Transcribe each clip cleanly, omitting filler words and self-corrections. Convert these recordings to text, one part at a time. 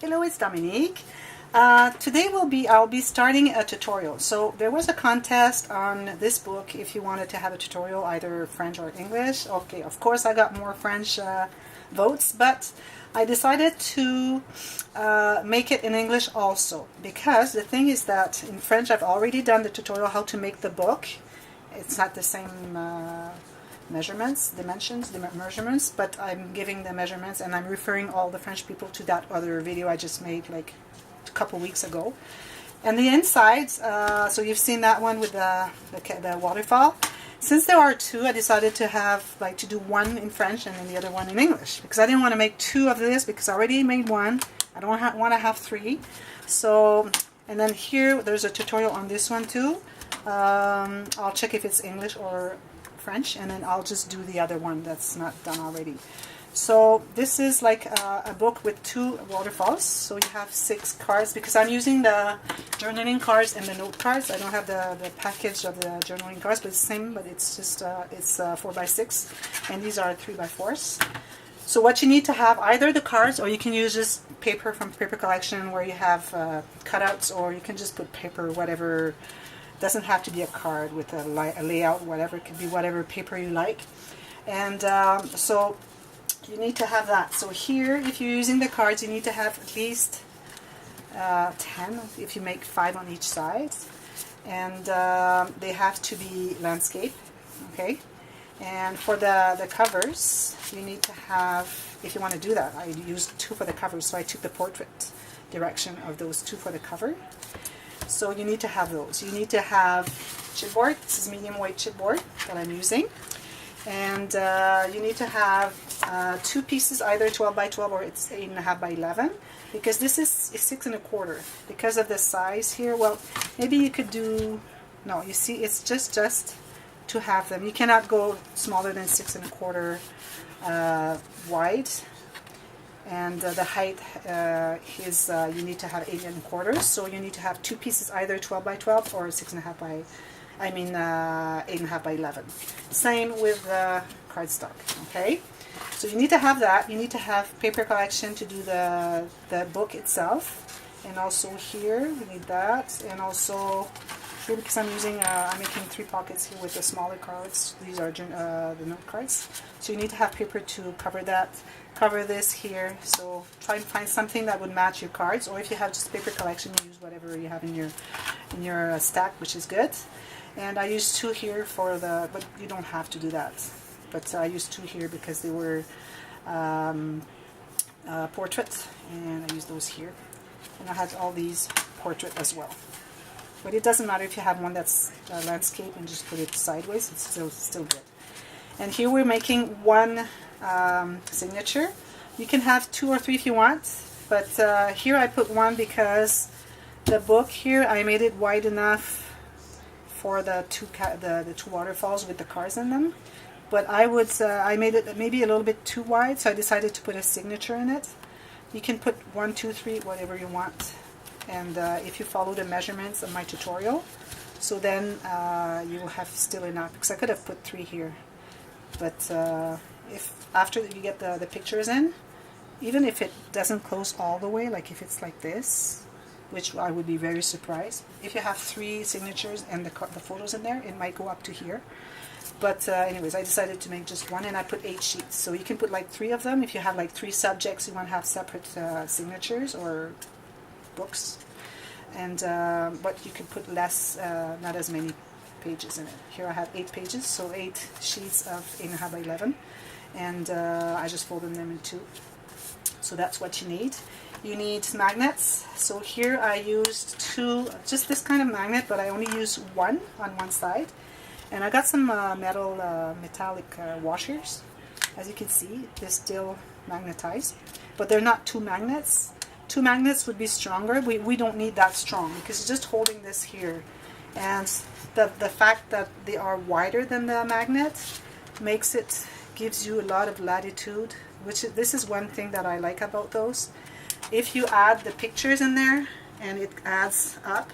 Hello, it's Dominique. Today I'll be starting a tutorial. So there was a contest on this book if you wanted to have a tutorial, either French or English. Okay, of course I got more French votes, but I decided to make it in English also, because the thing is that in French I've already done the tutorial how to make the book. It's not the same measurements, but I'm giving the measurements and I'm referring all the French people to that other video I just made like a couple weeks ago. And the insides, so you've seen that one with the waterfall. Since there are two, I decided to do one in French and then the other one in English, because I didn't want to make two of this because I already made one. I don't want to have three. So, and then here there's a tutorial on this one too. I'll check if it's English or French, and then I'll just do the other one that's not done already. So this is like a book with two waterfalls. So you have 6 cards, because I'm using the journaling cards and the note cards. I don't have the package of the journaling cards, but it's the same, but it's just it's 4x6, and these are 3x4s. So what you need to have, either the cards, or you can use just paper from paper collection where you have cutouts, or you can just put paper, whatever. Doesn't have to be a card with a layout, whatever. It could be whatever paper you like. And so you need to have that. So here, if you're using the cards, you need to have at least 10, if you make 5 on each side. And they have to be landscape, okay? And for the covers, you need to have, if you want to do that, I used 2 for the covers, so I took the portrait direction of those 2 for the cover. So you need to have those. You need to have chipboard. This is medium weight chipboard that I'm using. And you need to have 2 pieces, either 12 by 12 or it's 8.5 by 11, because this is 6 1/4. Because of the size here, well, maybe you could do, no, you see, it's just to have them. You cannot go smaller than 6 1/4 wide. And the height is, you need to have 8 1/4, so you need to have 2 pieces, either 12 by 12 or 6.5 by, 8.5 by 11. Same with the cardstock, okay? So you need to have that. You need to have paper collection to do the book itself. And also here, we need that. And also here, because I'm making 3 pockets here with the smaller cards. These are the note cards. So you need to have paper to cover that. Cover this here. So try and find something that would match your cards. Or if you have just paper collection, you use whatever you have in your stack, which is good. And I used 2 here for but you don't have to do that. But I used 2 here because they were portraits, and I used those here. And I had all these portrait as well. But it doesn't matter if you have one that's landscape and just put it sideways, it's still good. And here we're making 1 signature. You can have 2 or 3 if you want, but here I put 1 because the book here, I made it wide enough for the 2 waterfalls with the cars in them. But I made it maybe a little bit too wide, so I decided to put a signature in it. You can put 1, 2, 3, whatever you want. And if you follow the measurements of my tutorial, so then you will have still enough, because I could have put 3 here. But if after you get the pictures in, even if it doesn't close all the way, like if it's like this, which I would be very surprised, if you have 3 signatures and the photos in there, it might go up to here. But anyways, I decided to make just 1, and I put 8 sheets. So you can put like 3 of them. If you have like 3 subjects, you want to have separate signatures or books. And but you can put less, not as many pages in it. Here I have 8 pages, so 8 sheets of 8.5 by 11. And I just folded them in 2. So that's what you need. You need magnets. So here I used 2, just this kind of magnet, but I only use 1 on one side. And I got some metallic washers. As you can see, they're still magnetized, but they're not 2 magnets. 2 magnets would be stronger. We don't need that strong, because it's just holding this here. And the fact that they are wider than the magnet gives you a lot of latitude, this is one thing that I like about those. If you add the pictures in there and it adds up,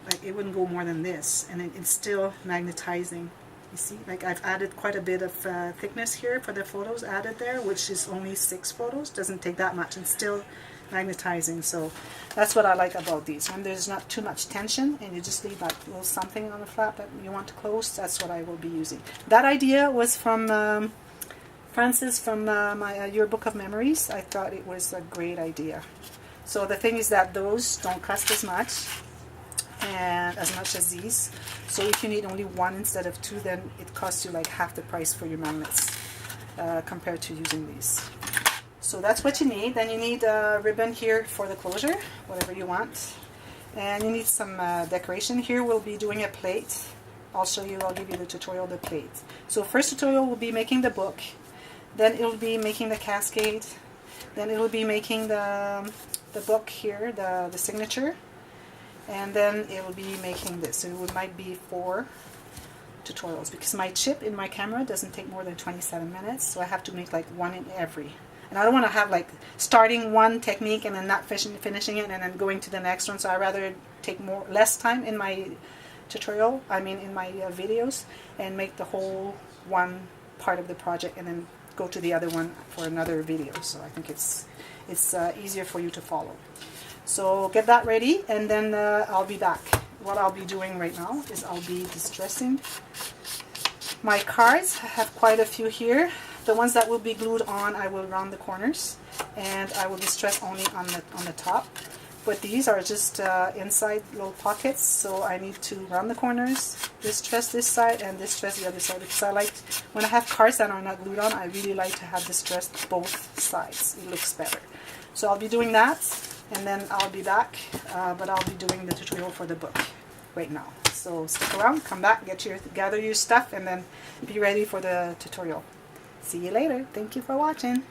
like it wouldn't go more than this, and it's still magnetizing. You see, like I've added quite a bit of thickness here for the photos added there, which is only 6 photos. Doesn't take that much and still magnetizing. So that's what I like about these. When there's not too much tension and you just leave that little something on the flap that you want to close, that's what I will be using. That idea was from Francis from Your Book of Memories. I thought it was a great idea. So the thing is that those don't cost as much as these. So if you need only 1 instead of 2, then it costs you like half the price for your magnets compared to using these. So that's what you need. Then you need a ribbon here for the closure, whatever you want. And you need some decoration. Here we'll be doing a plate. I'll show you, I'll give you the tutorial of the plate. So first tutorial will be making the book. Then it will be making the cascade. Then it will be making the book here, the signature. And then it will be making this. So it might be 4 tutorials because my chip in my camera doesn't take more than 27 minutes. So I have to make like 1 in every. And I don't want to have like starting one technique and then not finishing it and then going to the next one. So I rather take less time in my tutorial, in my videos, and make the whole one part of the project and then go to the other one for another video. So I think it's easier for you to follow. So get that ready, and then I'll be back. What I'll be doing right now is I'll be distressing my cards. I have quite a few here. The ones that will be glued on, I will round the corners, and I will distress only on the top. But these are just inside little pockets, so I need to round the corners, distress this side, and distress the other side, because I like, when I have cards that are not glued on, I really like to have distressed both sides. It looks better. So I'll be doing that, and then I'll be back, but I'll be doing the tutorial for the book right now. So stick around, come back, gather your stuff, and then be ready for the tutorial. See you later. Thank you for watching.